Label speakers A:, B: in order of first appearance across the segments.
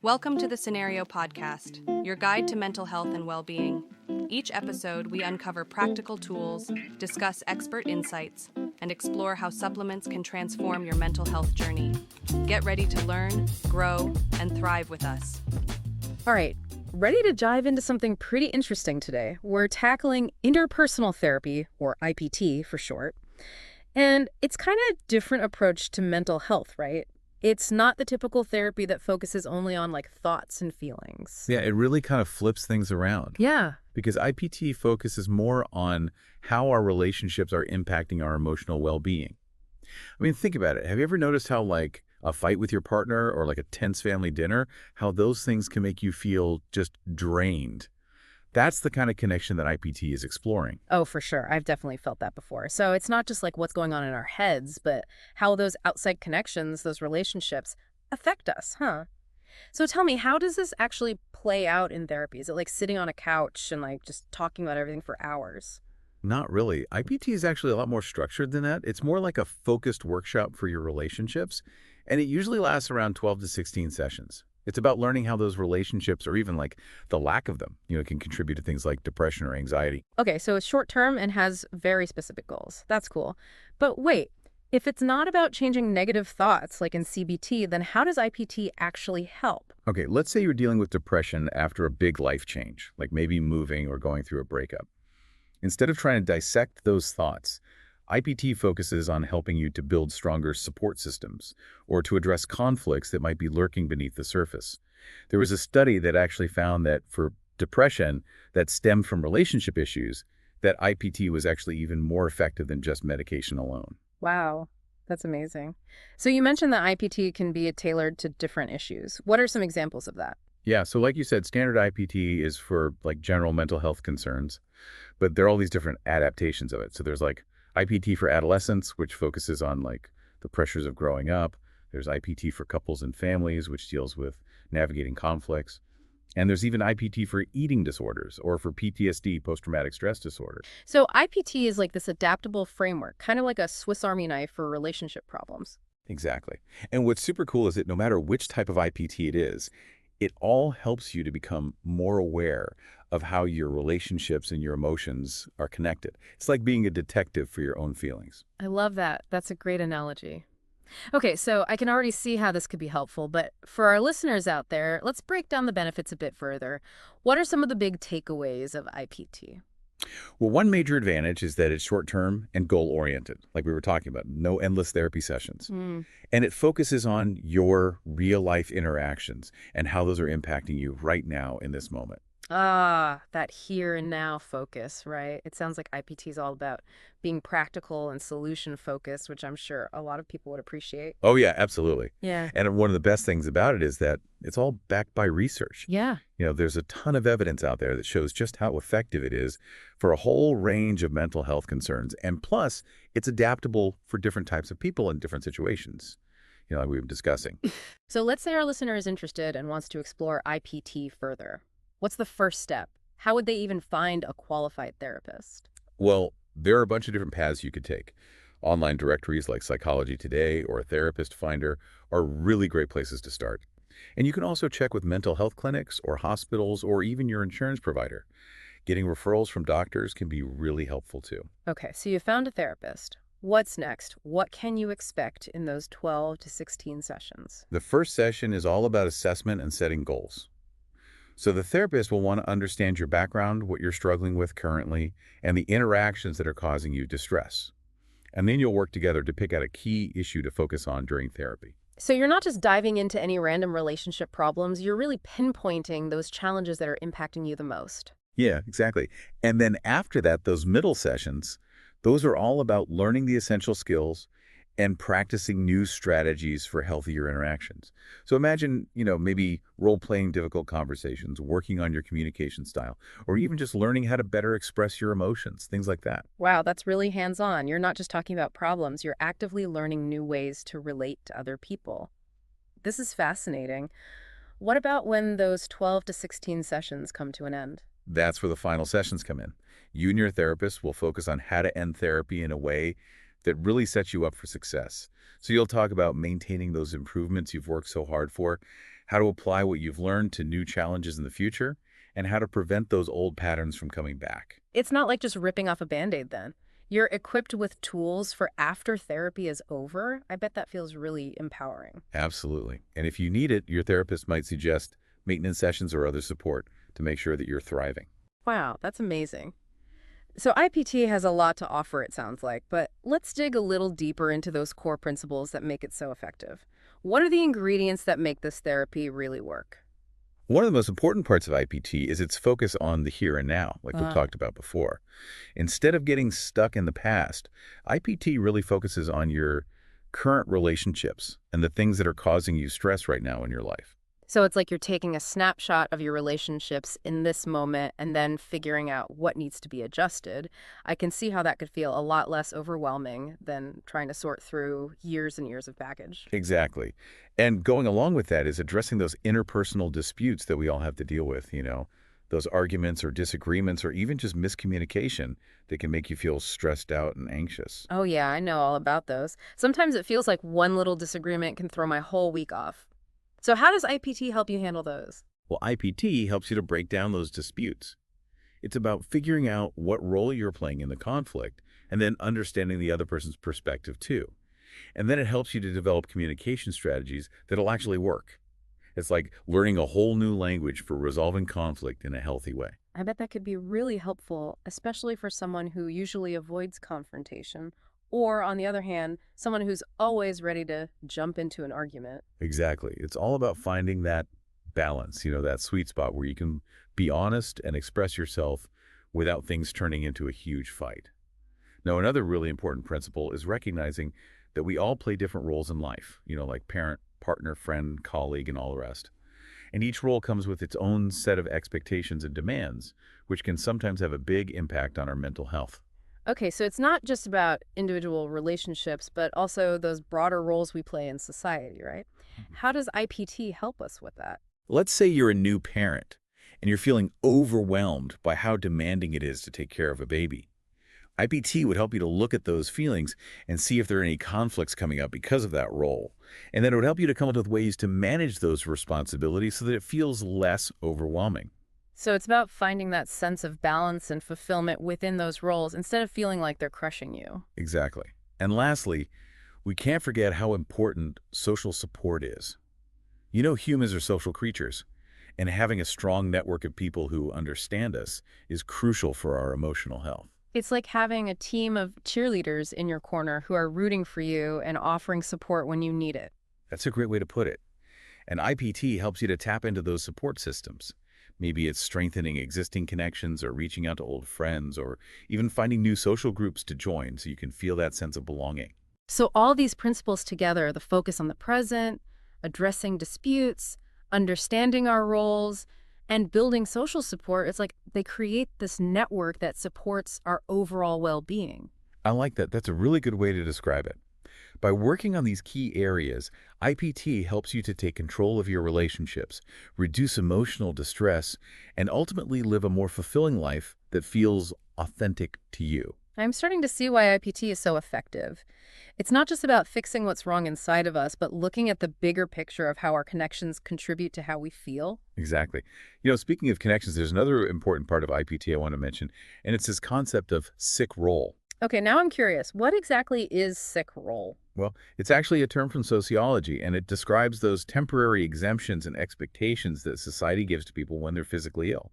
A: Welcome to the Cenario Podcast, your guide to mental health and well-being. Each episode, we uncover practical tools, discuss expert insights, and explore how supplements can transform your mental health journey. Get ready to learn, grow, and thrive with us.
B: All right, ready to dive into something pretty interesting today. We're tackling interpersonal therapy, or IPT for short. And it's kind of a different approach to mental health, right? It's not the typical therapy that focuses only on thoughts and feelings.
C: Yeah, it really kind of flips things around.
B: Yeah.
C: Because IPT focuses more on how our relationships are impacting our emotional well-being. I mean, think about it. Have you ever noticed how a fight with your partner or a tense family dinner, how those things can make you feel just drained? That's the kind of connection that IPT is exploring.
B: Oh, for sure. I've definitely felt that before. So it's not just what's going on in our heads, but how those outside connections, those relationships affect us, huh? So tell me, how does this actually play out in therapy? Is it like sitting on a couch and just talking about everything for hours?
C: Not really. IPT is actually a lot more structured than that. It's more like a focused workshop for your relationships, and it usually lasts around 12 to 16 sessions. It's about learning how those relationships, or even the lack of them, can contribute to things like depression or anxiety.
B: Okay, so it's short term and has very specific goals. That's cool. But wait, if it's not about changing negative thoughts like in CBT, then how does IPT actually help?
C: Okay, let's say you're dealing with depression after a big life change, like maybe moving or going through a breakup. Instead of trying to dissect those thoughts, IPT focuses on helping you to build stronger support systems or to address conflicts that might be lurking beneath the surface. There was a study that actually found that for depression that stemmed from relationship issues, that IPT was actually even more effective than just medication alone.
B: Wow, that's amazing. So you mentioned that IPT can be tailored to different issues. What are some examples of that?
C: Yeah, so like you said, standard IPT is for general mental health concerns, but there are all these different adaptations of it. So there's IPT for adolescents, which focuses on the pressures of growing up. There's IPT for couples and families, which deals with navigating conflicts. And there's even IPT for eating disorders or for PTSD, post-traumatic stress disorder.
B: So IPT is this adaptable framework, kind of like a Swiss Army knife for relationship problems.
C: Exactly. And what's super cool is that no matter which type of IPT it is, it all helps you to become more aware of how your relationships and your emotions are connected. It's like being a detective for your own feelings.
B: I love that. That's a great analogy. Okay, so I can already see how this could be helpful, but for our listeners out there, let's break down the benefits a bit further. What are some of the big takeaways of IPT?
C: Well, one major advantage is that it's short-term and goal-oriented, like we were talking about, no endless therapy sessions. And it focuses on your real-life interactions and how those are impacting you right now in this moment.
B: Ah, that here and now focus, right? It sounds like IPT is all about being practical and solution focused, which I'm sure a lot of people would appreciate.
C: Oh, yeah, absolutely.
B: Yeah.
C: And one of the best things about it is that it's all backed by research.
B: Yeah.
C: There's a ton of evidence out there that shows just how effective it is for a whole range of mental health concerns. And plus, it's adaptable for different types of people in different situations, like we've been discussing.
B: So let's say our listener is interested and wants to explore IPT further. What's the first step? How would they even find a qualified therapist?
C: Well, there are a bunch of different paths you could take. Online directories like Psychology Today or Therapist Finder are really great places to start. And you can also check with mental health clinics or hospitals or even your insurance provider. Getting referrals from doctors can be really helpful too.
B: Okay, so you found a therapist. What's next? What can you expect in those 12 to 16 sessions?
C: The first session is all about assessment and setting goals. So the therapist will want to understand your background, what you're struggling with currently, and the interactions that are causing you distress. And then you'll work together to pick out a key issue to focus on during therapy.
B: So you're not just diving into any random relationship problems, you're really pinpointing those challenges that are impacting you the most.
C: Yeah, exactly. And then after that, those middle sessions, those are all about learning the essential skills and practicing new strategies for healthier interactions. So imagine, maybe role-playing difficult conversations, working on your communication style, or even just learning how to better express your emotions, things like that.
B: Wow, that's really hands-on. You're not just talking about problems, you're actively learning new ways to relate to other people. This is fascinating. What about when those 12 to 16 sessions come to an end?
C: That's where the final sessions come in. You and your therapist will focus on how to end therapy in a way that really sets you up for success. So you'll talk about maintaining those improvements you've worked so hard for, how to apply what you've learned to new challenges in the future, and how to prevent those old patterns from coming back.
B: It's not like just ripping off a Band-Aid then. You're equipped with tools for after therapy is over. I bet that feels really empowering.
C: Absolutely. And if you need it, your therapist might suggest maintenance sessions or other support to make sure that you're thriving.
B: Wow, that's amazing. So IPT has a lot to offer, it sounds like, but let's dig a little deeper into those core principles that make it so effective. What are the ingredients that make this therapy really work?
C: One of the most important parts of IPT is its focus on the here and now, like we've talked about before. Instead of getting stuck in the past, IPT really focuses on your current relationships and the things that are causing you stress right now in your life.
B: So it's like you're taking a snapshot of your relationships in this moment and then figuring out what needs to be adjusted. I can see how that could feel a lot less overwhelming than trying to sort through years and years of baggage.
C: Exactly. And going along with that is addressing those interpersonal disputes that we all have to deal with, those arguments or disagreements or even just miscommunication that can make you feel stressed out and anxious.
B: Oh yeah, I know all about those. Sometimes it feels like one little disagreement can throw my whole week off. So how does IPT help you handle those?
C: Well, IPT helps you to break down those disputes. It's about figuring out what role you're playing in the conflict and then understanding the other person's perspective too. And then it helps you to develop communication strategies that'll actually work. It's like learning a whole new language for resolving conflict in a healthy way.
B: I bet that could be really helpful, especially for someone who usually avoids confrontation, or on the other hand, someone who's always ready to jump into an argument.
C: Exactly. It's all about finding that balance, that sweet spot where you can be honest and express yourself without things turning into a huge fight. Now, another really important principle is recognizing that we all play different roles in life, like parent, partner, friend, colleague, and all the rest. And each role comes with its own set of expectations and demands, which can sometimes have a big impact on our mental health.
B: Okay, so it's not just about individual relationships, but also those broader roles we play in society, right? How does IPT help us with that?
C: Let's say you're a new parent and you're feeling overwhelmed by how demanding it is to take care of a baby. IPT would help you to look at those feelings and see if there are any conflicts coming up because of that role. And then it would help you to come up with ways to manage those responsibilities so that it feels less overwhelming.
B: So it's about finding that sense of balance and fulfillment within those roles instead of feeling like they're crushing you.
C: Exactly. And lastly, we can't forget how important social support is. Humans are social creatures, and having a strong network of people who understand us is crucial for our emotional health.
B: It's like having a team of cheerleaders in your corner who are rooting for you and offering support when you need it.
C: That's a great way to put it. And IPT helps you to tap into those support systems. Maybe it's strengthening existing connections or reaching out to old friends or even finding new social groups to join so you can feel that sense of belonging.
B: So all these principles together, the focus on the present, addressing disputes, understanding our roles, and building social support, it's like they create this network that supports our overall well-being.
C: I like that. That's a really good way to describe it. By working on these key areas, IPT helps you to take control of your relationships, reduce emotional distress, and ultimately live a more fulfilling life that feels authentic to you.
B: I'm starting to see why IPT is so effective. It's not just about fixing what's wrong inside of us, but looking at the bigger picture of how our connections contribute to how we feel.
C: Exactly. Speaking of connections, there's another important part of IPT I want to mention, and it's this concept of sick role.
B: Okay, now I'm curious. What exactly is sick role?
C: Well, it's actually a term from sociology, and it describes those temporary exemptions and expectations that society gives to people when they're physically ill.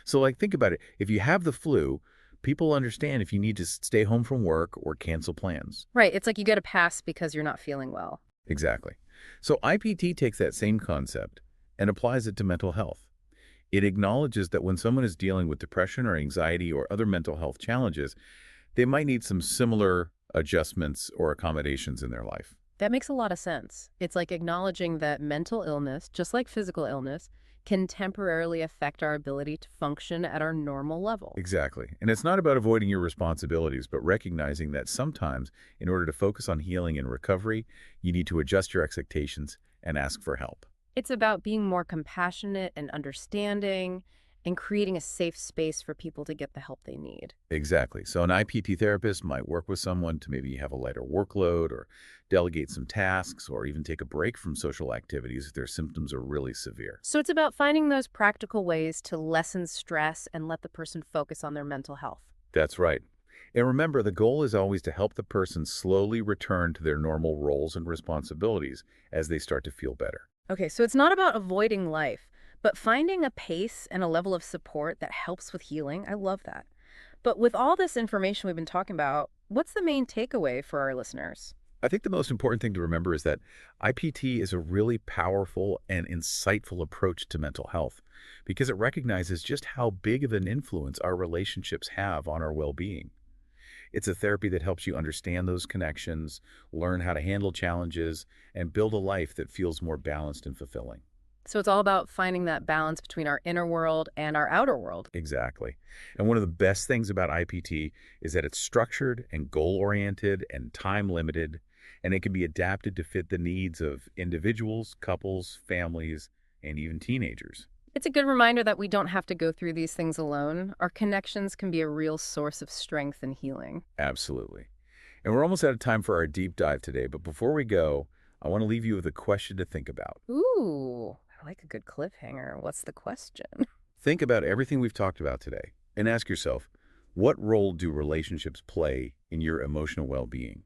C: So, think about it. If you have the flu, people understand if you need to stay home from work or cancel plans.
B: Right, it's like you get a pass because you're not feeling well.
C: Exactly. So IPT takes that same concept and applies it to mental health. It acknowledges that when someone is dealing with depression or anxiety or other mental health challenges, they might need some similar adjustments or accommodations in their life.
B: That makes a lot of sense. It's like acknowledging that mental illness, just like physical illness, can temporarily affect our ability to function at our normal level.
C: Exactly. And it's not about avoiding your responsibilities, but recognizing that sometimes, in order to focus on healing and recovery, you need to adjust your expectations and ask for help.
B: It's about being more compassionate and understanding and creating a safe space for people to get the help they need.
C: Exactly. So an IPT therapist might work with someone to maybe have a lighter workload or delegate some tasks or even take a break from social activities if their symptoms are really severe.
B: So it's about finding those practical ways to lessen stress and let the person focus on their mental health.
C: That's right. And remember, the goal is always to help the person slowly return to their normal roles and responsibilities as they start to feel better.
B: Okay, so it's not about avoiding life, but finding a pace and a level of support that helps with healing. I love that. But with all this information we've been talking about, what's the main takeaway for our listeners?
C: I think the most important thing to remember is that IPT is a really powerful and insightful approach to mental health because it recognizes just how big of an influence our relationships have on our well-being. It's a therapy that helps you understand those connections, learn how to handle challenges, and build a life that feels more balanced and fulfilling.
B: So it's all about finding that balance between our inner world and our outer world.
C: Exactly. And one of the best things about IPT is that it's structured and goal-oriented and time-limited, and it can be adapted to fit the needs of individuals, couples, families, and even teenagers.
B: It's a good reminder that we don't have to go through these things alone. Our connections can be a real source of strength and healing.
C: Absolutely. And we're almost out of time for our deep dive today, but before we go, I want to leave you with a question to think about.
B: Ooh, I like a good cliffhanger. What's the question?
C: Think about everything we've talked about today and ask yourself, what role do relationships play in your emotional well-being?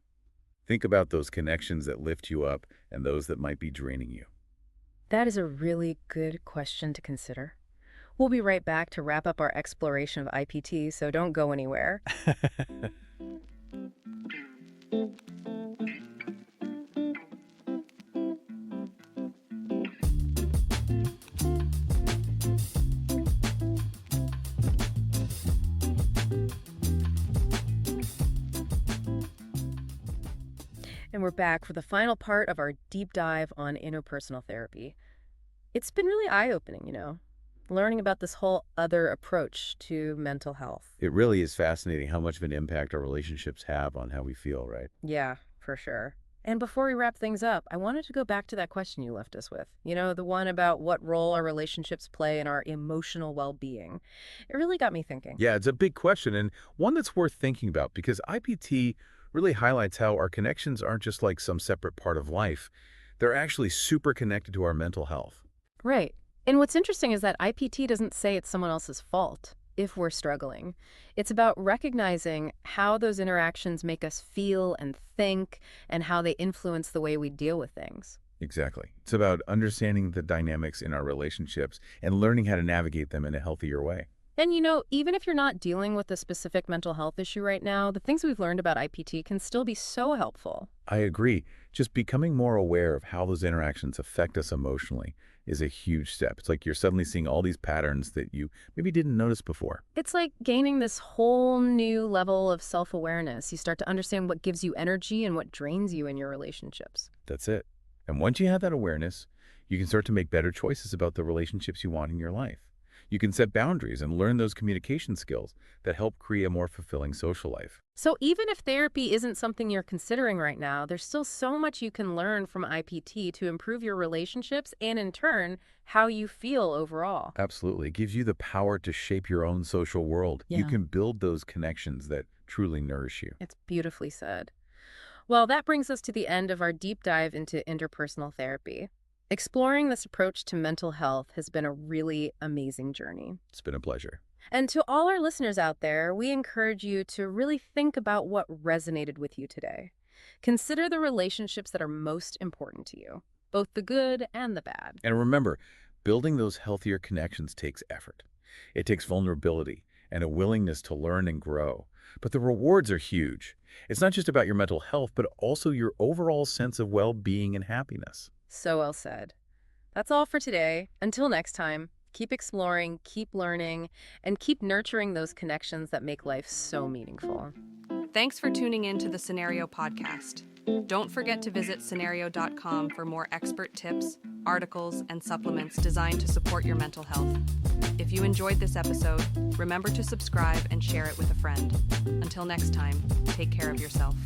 C: Think about those connections that lift you up and those that might be draining you.
B: That is a really good question to consider. We'll be right back to wrap up our exploration of IPT, so don't go anywhere. And we're back for the final part of our deep dive on interpersonal therapy. It's been really eye-opening, learning about this whole other approach to mental health.
C: It really is fascinating how much of an impact our relationships have on how we feel, right?
B: Yeah, for sure. And before we wrap things up, I wanted to go back to that question you left us with. The one about what role our relationships play in our emotional well-being. It really got me thinking.
C: Yeah, it's a big question and one that's worth thinking about because IPT really highlights how our connections aren't just like some separate part of life. They're actually super connected to our mental health.
B: Right. And what's interesting is that IPT doesn't say it's someone else's fault if we're struggling. It's about recognizing how those interactions make us feel and think and how they influence the way we deal with things.
C: Exactly. It's about understanding the dynamics in our relationships and learning how to navigate them in a healthier way.
B: And even if you're not dealing with a specific mental health issue right now, the things we've learned about IPT can still be so helpful.
C: I agree. Just becoming more aware of how those interactions affect us emotionally is a huge step. It's like you're suddenly seeing all these patterns that you maybe didn't notice before.
B: It's like gaining this whole new level of self-awareness. You start to understand what gives you energy and what drains you in your relationships.
C: That's it. And once you have that awareness, you can start to make better choices about the relationships you want in your life. You can set boundaries and learn those communication skills that help create a more fulfilling social life.
B: So even if therapy isn't something you're considering right now, there's still so much you can learn from IPT to improve your relationships and, in turn, how you feel overall.
C: Absolutely. It gives you the power to shape your own social world.
B: Yeah.
C: You can build those connections that truly nourish you.
B: It's beautifully said. Well, that brings us to the end of our deep dive into interpersonal therapy. Exploring this approach to mental health has been a really amazing journey.
C: It's been a pleasure.
B: And to all our listeners out there, we encourage you to really think about what resonated with you today. Consider the relationships that are most important to you, both the good and the bad.
C: And remember, building those healthier connections takes effort. It takes vulnerability and a willingness to learn and grow. But the rewards are huge. It's not just about your mental health, but also your overall sense of well-being and happiness.
B: So well said. That's all for today. Until next time, keep exploring, keep learning, and keep nurturing those connections that make life so meaningful.
A: Thanks for tuning in to the Cenario podcast. Don't forget to visit Cenario.com for more expert tips, articles, and supplements designed to support your mental health. If you enjoyed this episode, remember to subscribe and share it with a friend. Until next time, take care of yourself.